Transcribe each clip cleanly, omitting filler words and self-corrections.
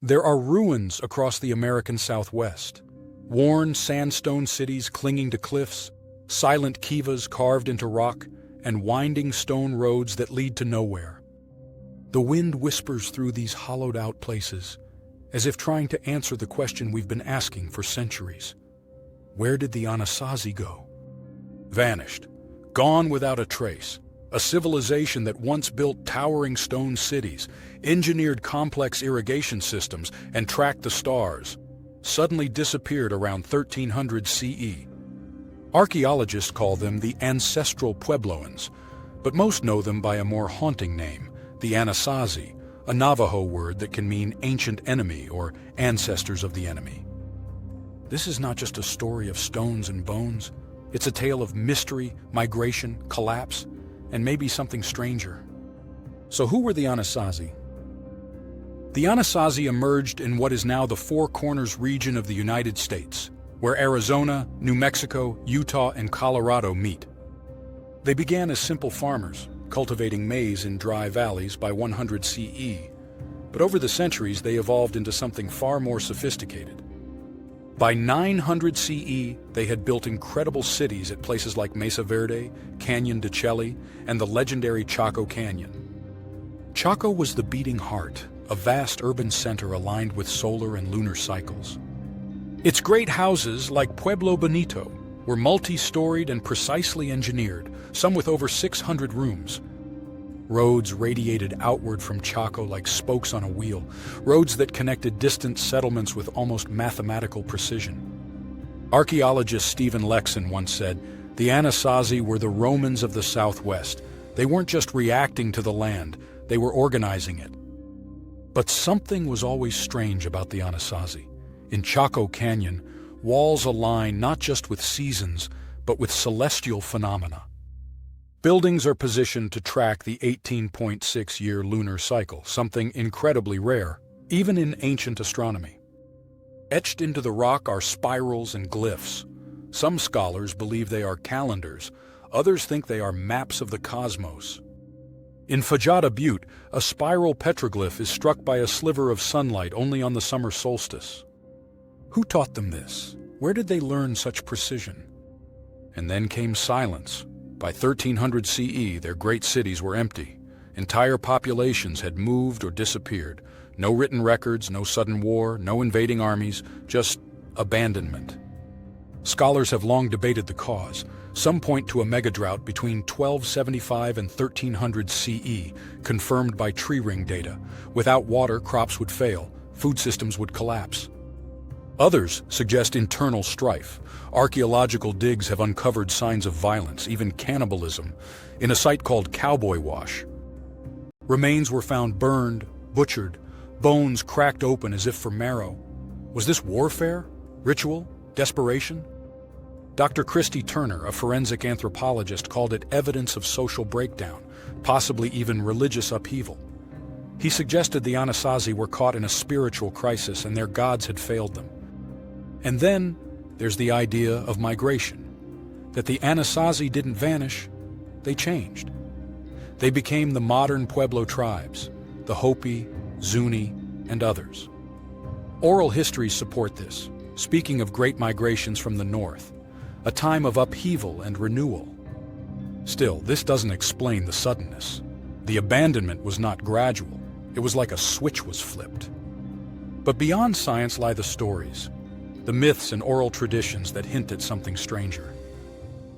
There are ruins across the American Southwest. Worn sandstone cities clinging to cliffs, silent kivas carved into rock, and winding stone roads that lead to nowhere. The wind whispers through these hollowed-out places, as if trying to answer the question we've been asking for centuries. Where did the Anasazi go? Vanished. Gone without a trace. A civilization that once built towering stone cities, engineered complex irrigation systems, and tracked the stars, suddenly disappeared around 1300 CE. Archaeologists call them the Ancestral Puebloans, but most know them by a more haunting name, the Anasazi, a Navajo word that can mean ancient enemy or ancestors of the enemy. This is not just a story of stones and bones. It's a tale of mystery, migration, collapse, and maybe something stranger. So who were the Anasazi? The Anasazi emerged in what is now the Four Corners region of the United States, where Arizona, New Mexico, Utah, and Colorado meet. They began as simple farmers, cultivating maize in dry valleys by 100 CE, but over the centuries they evolved into something far more sophisticated. By 900 CE, they had built incredible cities at places like Mesa Verde, Canyon de Chelly, and the legendary Chaco Canyon. Chaco was the beating heart, a vast urban center aligned with solar and lunar cycles. Its great houses, like Pueblo Bonito, were multi-storied and precisely engineered, some with over 600 rooms. Roads radiated outward from Chaco like spokes on a wheel, roads that connected distant settlements with almost mathematical precision. Archaeologist Stephen Lekson once said, "The Anasazi were the Romans of the Southwest. They weren't just reacting to the land, they were organizing it." But something was always strange about the Anasazi. In Chaco Canyon, walls align not just with seasons, but with celestial phenomena. Buildings are positioned to track the 18.6-year lunar cycle, something incredibly rare, even in ancient astronomy. Etched into the rock are spirals and glyphs. Some scholars believe they are calendars, others think they are maps of the cosmos. In Fajada Butte, a spiral petroglyph is struck by a sliver of sunlight only on the summer solstice. Who taught them this? Where did they learn such precision? And then came silence. By 1300 CE, their great cities were empty. Entire populations had moved or disappeared. No written records, no sudden war, no invading armies, just abandonment. Scholars have long debated the cause. Some point to a megadrought between 1275 and 1300 CE, confirmed by tree ring data. Without water, crops would fail, food systems would collapse. Others suggest internal strife. Archaeological digs have uncovered signs of violence, even cannibalism, in a site called Cowboy Wash. Remains were found burned, butchered, bones cracked open as if for marrow. Was this warfare? Ritual? Desperation? Dr. Christy Turner, a forensic anthropologist, called it evidence of social breakdown, possibly even religious upheaval. He suggested the Anasazi were caught in a spiritual crisis and their gods had failed them. And then there's the idea of migration, that the Anasazi didn't vanish, they changed. They became the modern Pueblo tribes, the Hopi, Zuni, and others. Oral histories support this, speaking of great migrations from the north, a time of upheaval and renewal. Still, this doesn't explain the suddenness. The abandonment was not gradual, it was like a switch was flipped. But beyond science lie the stories, the myths and oral traditions that hint at something stranger.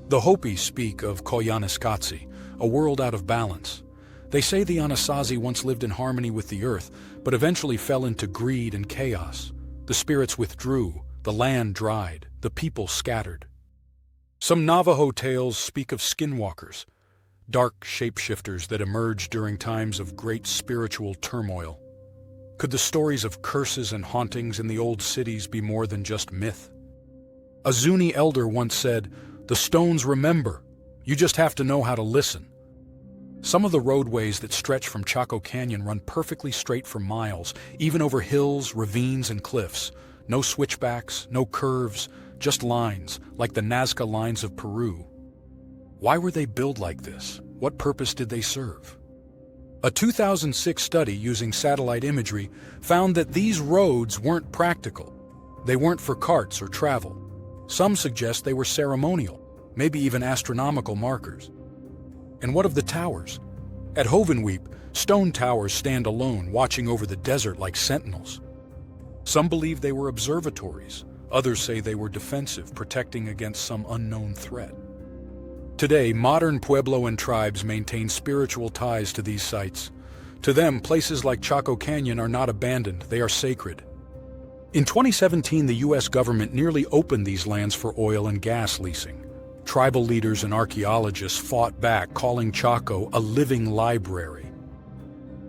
The Hopi speak of Koyaanisqatsi, a world out of balance. They say the Anasazi once lived in harmony with the earth, but eventually fell into greed and chaos. The spirits withdrew, the land dried, the people scattered. Some Navajo tales speak of skinwalkers, dark shapeshifters that emerged during times of great spiritual turmoil. Could the stories of curses and hauntings in the old cities be more than just myth? A Zuni elder once said, "The stones remember. You just have to know how to listen." Some of the roadways that stretch from Chaco Canyon run perfectly straight for miles, even over hills, ravines, and cliffs. No switchbacks, no curves, just lines, like the Nazca lines of Peru. Why were they built like this? What purpose did they serve? A 2006 study using satellite imagery found that these roads weren't practical. They weren't for carts or travel. Some suggest they were ceremonial, maybe even astronomical markers. And what of the towers? At Hovenweep, stone towers stand alone, watching over the desert like sentinels. Some believe they were observatories. Others say they were defensive, protecting against some unknown threat. Today, modern Puebloan tribes maintain spiritual ties to these sites. To them, places like Chaco Canyon are not abandoned, they are sacred. In 2017, the U.S. government nearly opened these lands for oil and gas leasing. Tribal leaders and archaeologists fought back, calling Chaco a living library.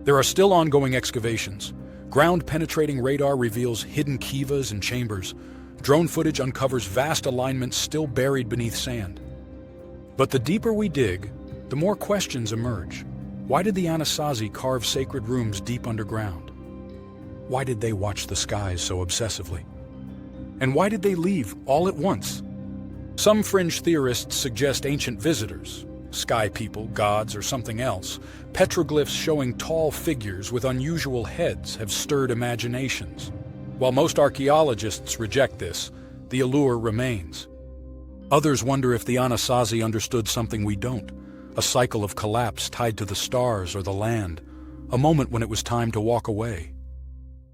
There are still ongoing excavations. Ground-penetrating radar reveals hidden kivas and chambers. Drone footage uncovers vast alignments still buried beneath sand. But the deeper we dig, the more questions emerge. Why did the Anasazi carve sacred rooms deep underground? Why did they watch the skies so obsessively? And why did they leave all at once? Some fringe theorists suggest ancient visitors, sky people, gods, or something else. Petroglyphs showing tall figures with unusual heads have stirred imaginations. While most archaeologists reject this, the allure remains. Others wonder if the Anasazi understood something we don't, a cycle of collapse tied to the stars or the land, a moment when it was time to walk away.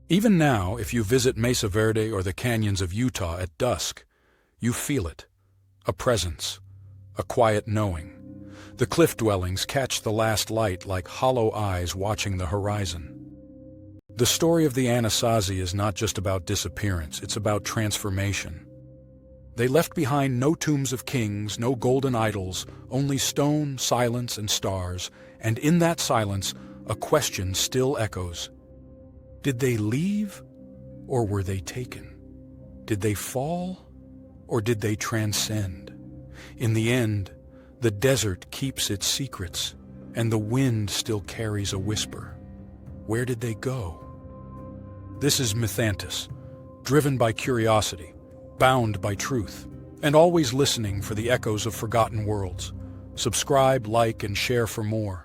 Even now, if you visit Mesa Verde or the canyons of Utah at dusk, you feel it. A presence, a quiet knowing. The cliff dwellings catch the last light like hollow eyes watching the horizon. The story of the Anasazi is not just about disappearance, it's about transformation. They left behind no tombs of kings, no golden idols, only stone, silence, and stars, and in that silence, a question still echoes. Did they leave, or were they taken? Did they fall, or did they transcend? In the end, the desert keeps its secrets, and the wind still carries a whisper. Where did they go? This is Mythantis, driven by curiosity, bound by truth, and always listening for the echoes of forgotten worlds. Subscribe, like, and share for more.